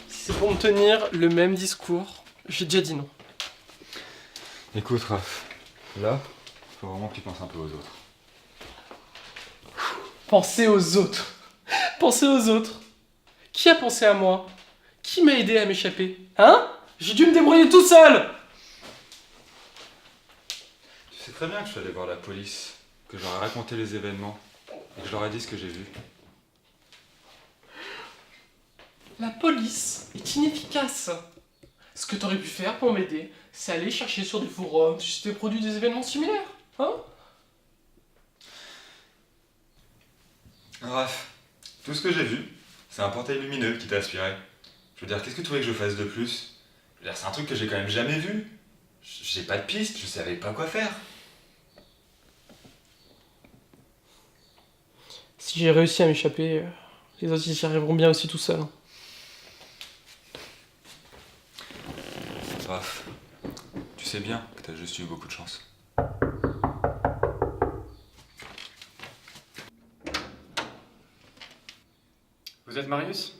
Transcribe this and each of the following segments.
C'est pour me tenir le même discours. J'ai déjà dit non. Écoute, Raph, là, faut vraiment que tu penses un peu aux autres. Pensez aux autres. Pensez aux autres. Qui a pensé à moi? Qui m'a aidé à m'échapper? Hein? J'ai dû me débrouiller tout seul. Tu sais très bien que je suis allé voir la police, que je leur ai raconté les événements, et que je leur ai dit ce que j'ai vu. La police est inefficace. Ce que t'aurais pu faire pour m'aider, c'est aller chercher sur des forums si c'était produit des événements similaires. Hein? Raph, tout ce que j'ai vu, c'est un portail lumineux qui t'a aspiré. Je veux dire, qu'est-ce que tu voulais que je fasse de plus? Je veux dire, c'est un truc que j'ai quand même jamais vu. J'ai pas de piste, je savais pas quoi faire. Si j'ai réussi à m'échapper, les autres y arriveront bien aussi tout seuls. Raph, tu sais bien que t'as juste eu beaucoup de chance. Vous êtes Marius?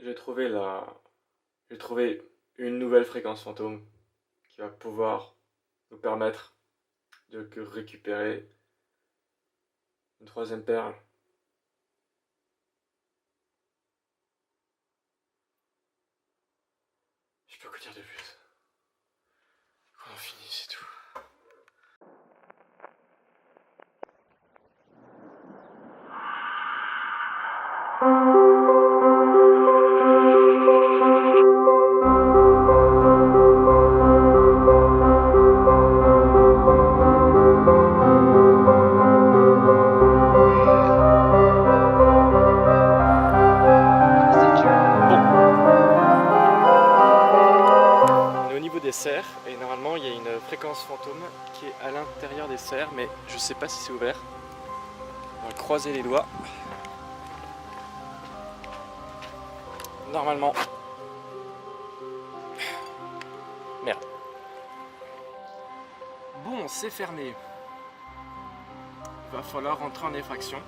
J'ai trouvé une nouvelle fréquence fantôme qui va pouvoir nous permettre de récupérer une troisième perle. Je peux que dire de plus. Qu'on en finisse, c'est tout. Des serres et normalement il y a une fréquence fantôme qui est à l'intérieur des serres mais je sais pas si c'est ouvert. On va croiser les doigts. Normalement. Merde. Bon, c'est fermé. Il va falloir rentrer en effraction.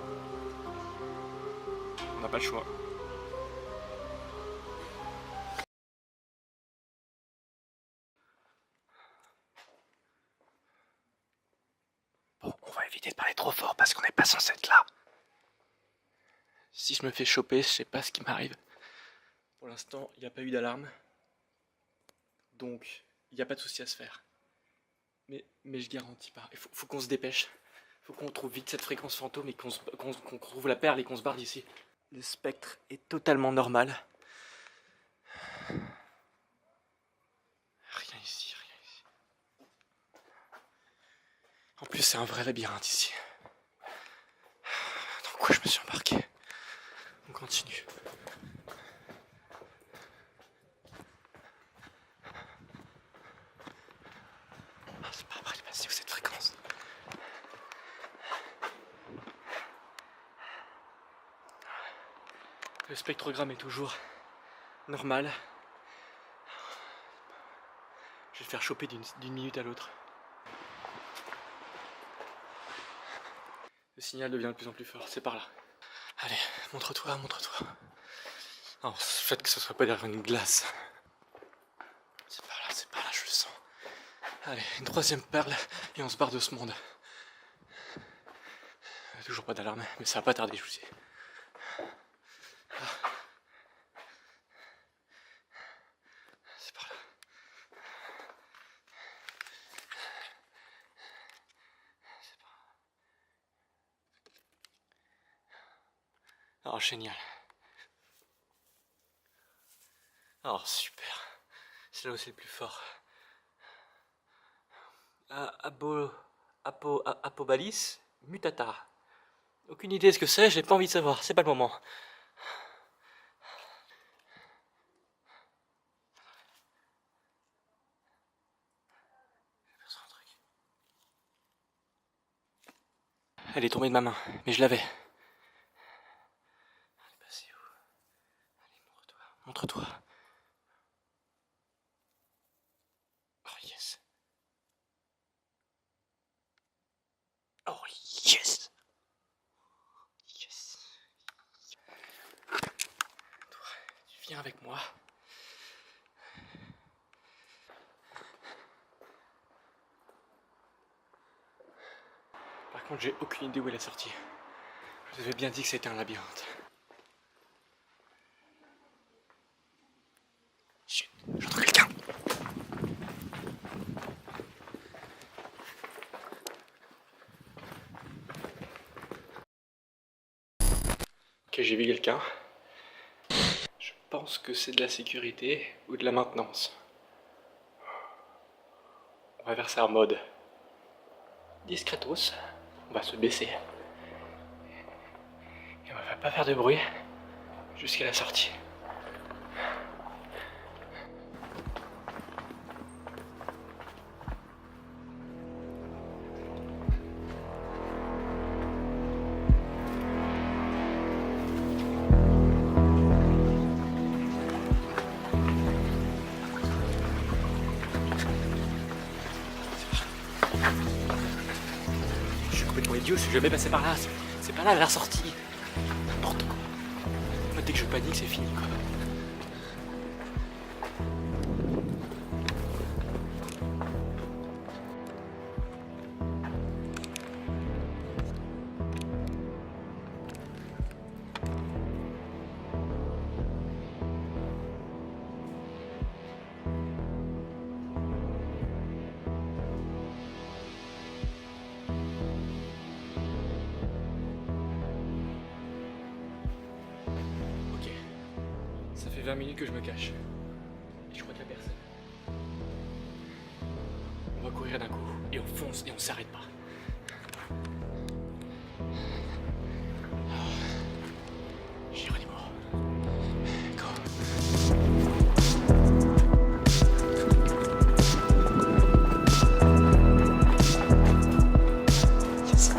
On n'a pas le choix. Bon, on va éviter de parler trop fort parce qu'on n'est pas censé être là. Si je me fais choper, je sais pas ce qui m'arrive. Pour l'instant, il n'y a pas eu d'alarme. Donc, il n'y a pas de souci à se faire. Mais je garantis pas. Il faut qu'on se dépêche. Il faut qu'on trouve vite cette fréquence fantôme et qu'on trouve la perle et qu'on se barre d'ici. Le spectre est totalement normal. Rien ici, rien ici. En plus, c'est un vrai labyrinthe ici. Dans quoi je me suis embarqué? On continue. Ah, c'est pas vrai, c'est où cette fréquence? Le spectrogramme est toujours normal. Je vais le faire choper d'une minute à l'autre. Le signal devient de plus en plus fort, c'est par là. Allez, montre-toi, montre-toi. Non, faites que ce soit pas derrière une glace. C'est par là, je le sens. Allez, une troisième perle et on se barre de ce monde. Toujours pas d'alarme, mais ça va pas tarder, je vous dis. Ah. Oh, génial. Oh, super. C'est là où c'est le plus fort. Apobalis mutata. Aucune idée de ce que c'est, j'ai pas envie de savoir, c'est pas le moment. Elle est tombée de ma main, mais je l'avais. Elle est passée où? Allez, montre-toi. Montre-toi. Oh yes. Oh yes. Yes. Toi, tu viens avec moi. Par contre, j'ai aucune idée où elle est sortie. Je vous avais bien dit que c'était un labyrinthe. Chut, j'entends quelqu'un. Ok, j'ai vu quelqu'un. Je pense que c'est de la sécurité ou de la maintenance. On va faire ça en mode discretos. On va se baisser. Et on va pas faire de bruit jusqu'à la sortie. Je suis complètement idiot, je suis jamais passé par là. C'est pas là la sortie. N'importe quoi. Moi, dès que je panique, c'est fini quoi. Ok. Ça fait 20 minutes que je me cache. Et je crois qu'il y a personne. On va courir d'un coup. Et on fonce et on s'arrête pas. Géronimo. Go. Yes.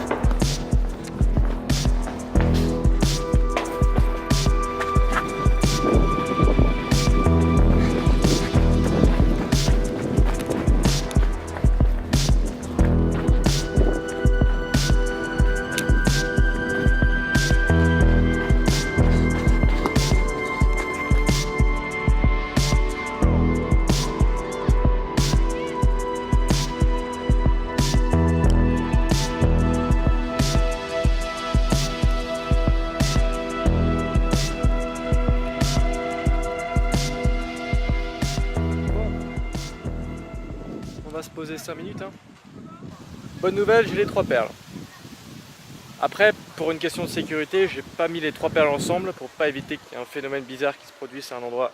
On va se poser 5 minutes. Hein. Bonne nouvelle, j'ai les 3 perles. Après, pour une question de sécurité, j'ai pas mis les 3 perles ensemble pour pas éviter qu'il y ait un phénomène bizarre qui se produise à un endroit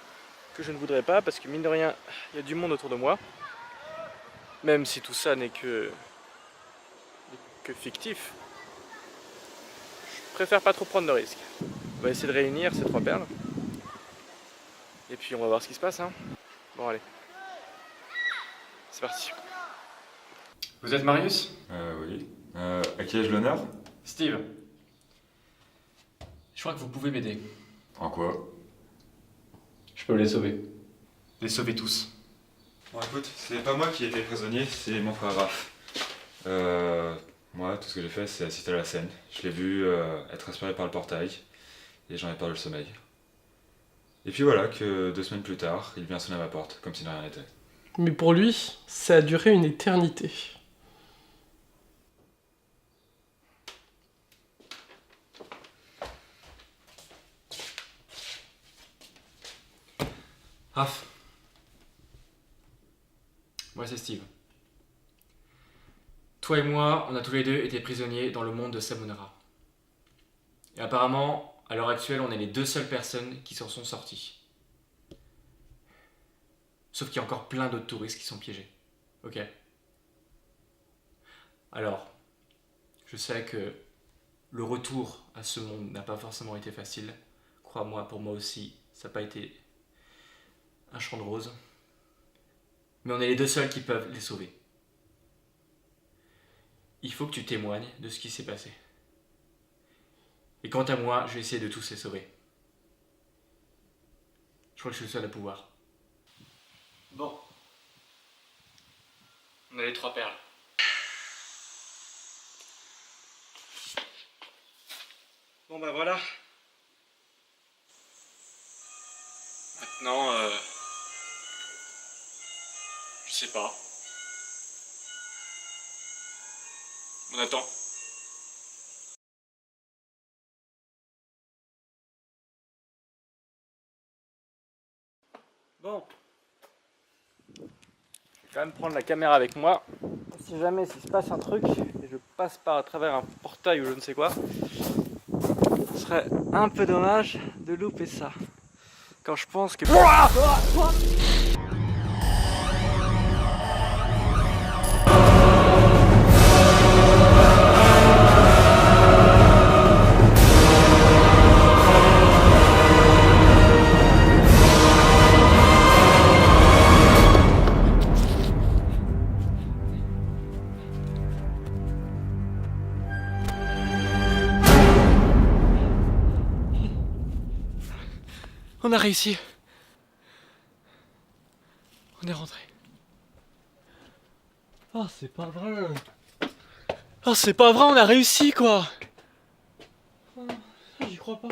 que je ne voudrais pas, parce que mine de rien, il y a du monde autour de moi. Même si tout ça n'est que fictif. Je préfère pas trop prendre de risques. On va essayer de réunir ces 3 perles. Et puis on va voir ce qui se passe. Hein. Bon allez. C'est parti. Vous êtes Marius ? Oui. À qui ai-je l'honneur? Steve. Je crois que vous pouvez m'aider. En quoi? Je peux les sauver. Les sauver tous. Bon écoute, c'est pas moi qui ai été prisonnier, c'est mon frère Raph. Moi, tout ce que j'ai fait, c'est assister à la scène. Je l'ai vu être aspiré par le portail, et j'en ai perdu le sommeil. Et puis voilà que 2 semaines plus tard, il vient sonner à ma porte, comme si de rien n'était. Mais pour lui, ça a duré une éternité. Raph. Moi c'est Steve. Toi et moi, on a tous les deux été prisonniers dans le monde de Samunara. Et apparemment, à l'heure actuelle, on est les 2 seules personnes qui s'en sont sorties. Sauf qu'il y a encore plein d'autres touristes qui sont piégés. Ok? Alors, je sais que le retour à ce monde n'a pas forcément été facile. Crois-moi, pour moi aussi, ça n'a pas été un champ de roses. Mais on est les 2 seuls qui peuvent les sauver. Il faut que tu témoignes de ce qui s'est passé. Et quant à moi, je vais essayer de tous les sauver. Je crois que je suis le seul à pouvoir. Bon. On a les 3 perles. Bon bah voilà. Maintenant, je sais pas. On attend. Bon. Je vais quand même prendre la caméra avec moi. Si jamais s'il se passe un truc et je passe par à travers un portail ou je ne sais quoi, ce serait un peu dommage de louper ça. Quand je pense que... On a réussi. On est rentré. Oh, c'est pas vrai. Oh, c'est pas vrai, on a réussi quoi. Oh, j'y crois pas.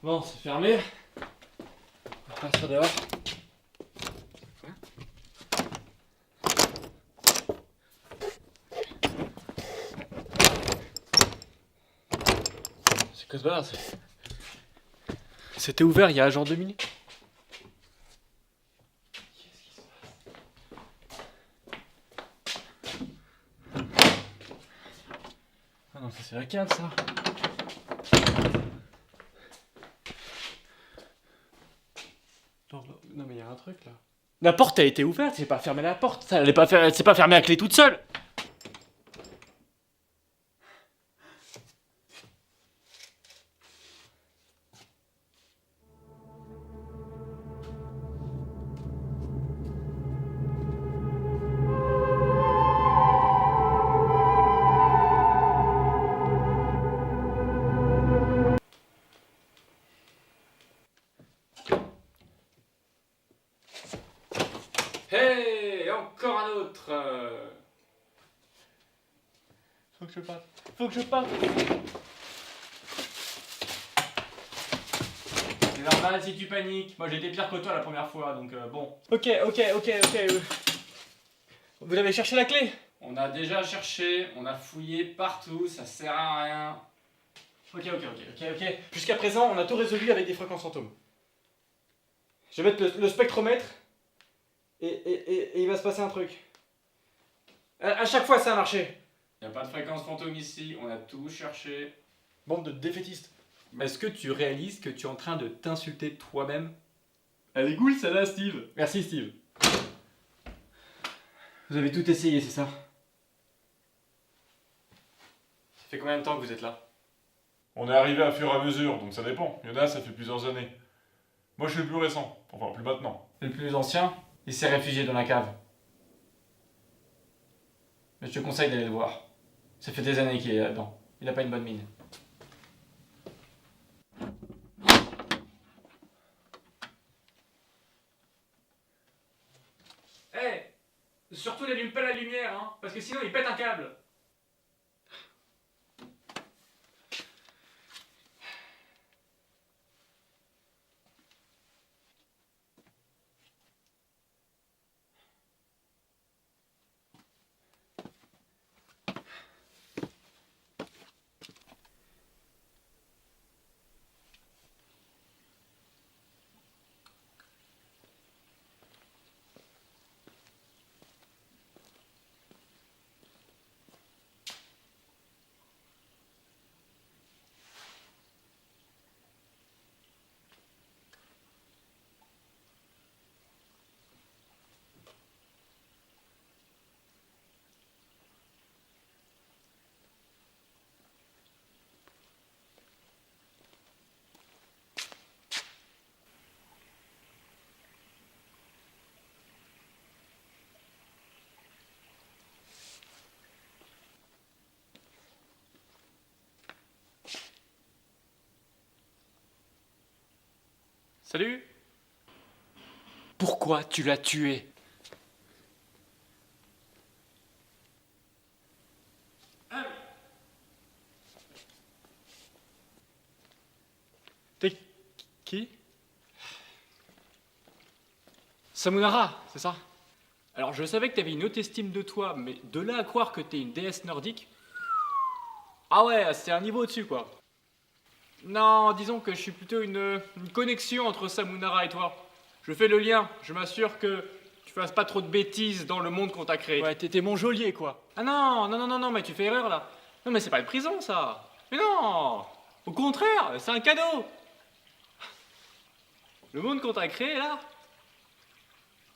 Bon, c'est fermé. On va partir dehors. C'est quoi ce bazar? C'était ouvert il y a genre 2 minutes. Qu'est-ce qui se passe? Ah non, ça c'est la cave ça. Non mais il y a un truc là. La porte a été ouverte, j'ai pas fermé la porte. Elle s'est pas fermée à clé toute seule. Hey, encore un autre. Faut que je parte. Faut que je parte. C'est normal si tu paniques. Moi j'étais pire que toi la première fois, donc bon. Ok. Vous avez cherché la clé? On a déjà cherché, on a fouillé partout, ça sert à rien. Ok. Jusqu'à présent, on a tout résolu avec des fréquences fantômes. Je vais mettre le spectromètre et il va se passer un truc. À chaque fois, ça a marché. Il n'y a pas de fréquence fantôme ici, on a tout cherché. Bande de défaitistes. Est-ce que tu réalises que tu es en train de t'insulter toi-même? Elle est cool celle-là, Steve. Merci, Steve. Vous avez tout essayé, c'est ça? Ça fait combien de temps que vous êtes là? On est arrivé à fur et à mesure, donc ça dépend. Il y en a, ça fait plusieurs années. Moi, je suis le plus récent. Enfin, plus maintenant. Le plus ancien, il s'est réfugié dans la cave. Mais je te conseille d'aller le voir. Ça fait des années qu'il est là-dedans. Il n'a pas une bonne mine. Hey, surtout n'allume pas la lumière, hein, parce que sinon il pète un câble. Salut. Pourquoi tu l'as tué? T'es qui? Samunara, c'est ça? Alors je savais que t'avais une haute estime de toi, mais de là à croire que t'es une déesse nordique... Ah ouais, c'est un niveau au-dessus quoi. Non, disons que je suis plutôt une connexion entre Samunara et toi. Je fais le lien, je m'assure que tu fasses pas trop de bêtises dans le monde qu'on t'a créé. Ouais, t'es mon geôlier quoi. Ah non, mais tu fais erreur là. Non mais c'est pas une prison ça. Mais non, au contraire, c'est un cadeau. Le monde qu'on t'a créé là,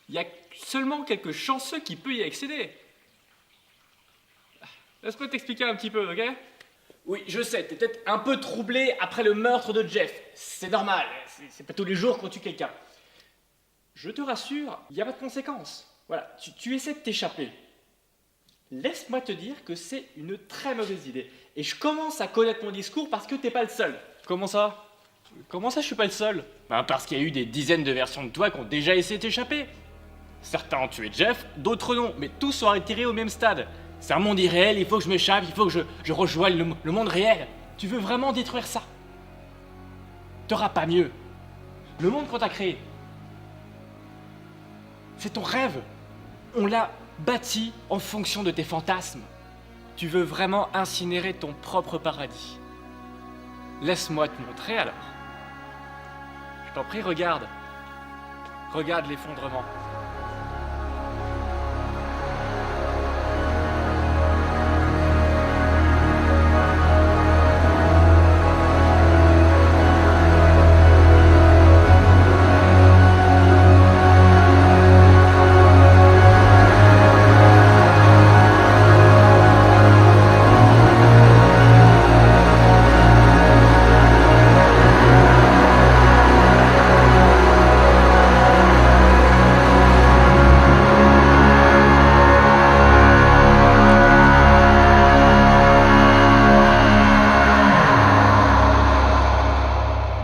il y a seulement quelques chanceux qui peuvent y accéder. Laisse-moi t'expliquer un petit peu, ok? Oui, je sais, t'es peut-être un peu troublé après le meurtre de Jeff. C'est normal, c'est pas tous les jours qu'on tue quelqu'un. Je te rassure, il n'y a pas de conséquences. Voilà, tu essaies de t'échapper. Laisse-moi te dire que c'est une très mauvaise idée. Et je commence à connaître mon discours parce que t'es pas le seul. Comment ça? Comment ça je suis pas le seul? Ben parce qu'il y a eu des dizaines de versions de toi qui ont déjà essayé de t'échapper. Certains ont tué Jeff, d'autres non, mais tous ont atterri au même stade. C'est un monde irréel, il faut que je m'échappe, il faut que je rejoigne le monde réel. Tu veux vraiment détruire ça? T'auras pas mieux. Le monde qu'on t'a créé, c'est ton rêve. On l'a bâti en fonction de tes fantasmes. Tu veux vraiment incinérer ton propre paradis. Laisse-moi te montrer alors. Je t'en prie, regarde. Regarde l'effondrement.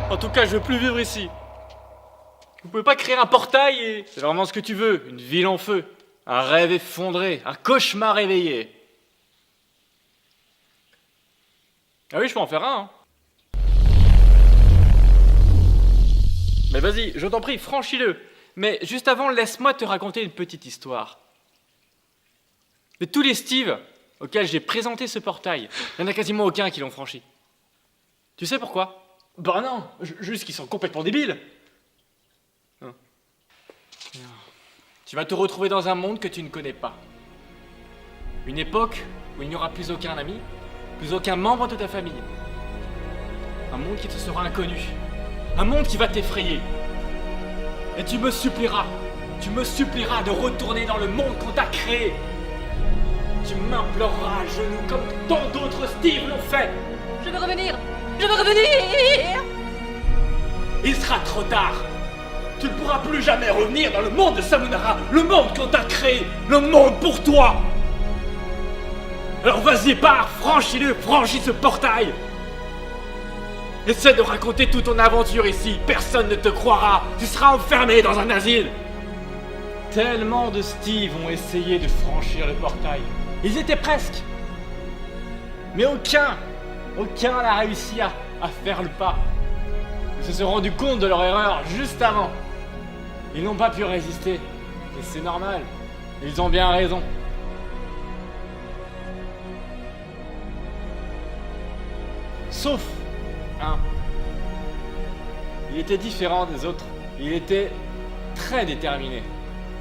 En tout cas, je veux plus vivre ici. Vous pouvez pas créer un portail et... C'est vraiment ce que tu veux, une ville en feu, un rêve effondré, un cauchemar éveillé. Ah oui, je peux en faire un. Mais vas-y, je t'en prie, franchis-le. Mais juste avant, laisse-moi te raconter une petite histoire. De tous les Steve auxquels j'ai présenté ce portail, il n'y en a quasiment aucun qui l'ont franchi. Tu sais pourquoi? Bah non, juste qu'ils sont complètement débiles. Non. Tu vas te retrouver dans un monde que tu ne connais pas. Une époque où il n'y aura plus aucun ami, plus aucun membre de ta famille. Un monde qui te sera inconnu. Un monde qui va t'effrayer. Et tu me supplieras de retourner dans le monde qu'on t'a créé. Tu m'imploreras à genoux comme tant d'autres Steve l'ont fait. Je veux revenir. Je veux revenir. Il sera trop tard. Tu ne pourras plus jamais revenir dans le monde de Samunara, le monde qu'on t'a créé, le monde pour toi. Alors vas-y, pars, franchis-le, franchis ce portail. Essaie de raconter toute ton aventure ici, personne ne te croira, tu seras enfermé dans un asile. Tellement de Steve ont essayé de franchir le portail. Ils étaient presque. Mais aucun n'a réussi à faire le pas. Ils se sont rendus compte de leur erreur juste avant. Ils n'ont pas pu résister. Et c'est normal. Ils ont bien raison. Sauf un. Il était différent des autres. Il était très déterminé.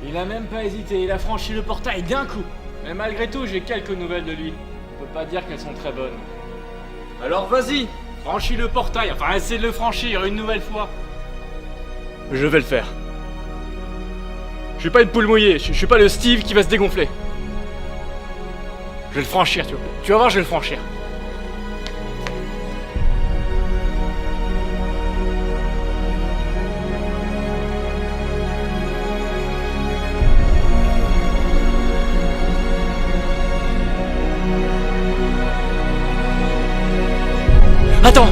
Il n'a même pas hésité. Il a franchi le portail d'un coup. Mais malgré tout, j'ai quelques nouvelles de lui. On peut pas dire qu'elles sont très bonnes. Alors vas-y, franchis le portail. Enfin, essaie de le franchir une nouvelle fois. Je vais le faire. Je suis pas une poule mouillée. Je suis pas le Steve qui va se dégonfler. Je vais le franchir, tu vas voir, je vais le franchir. Attends!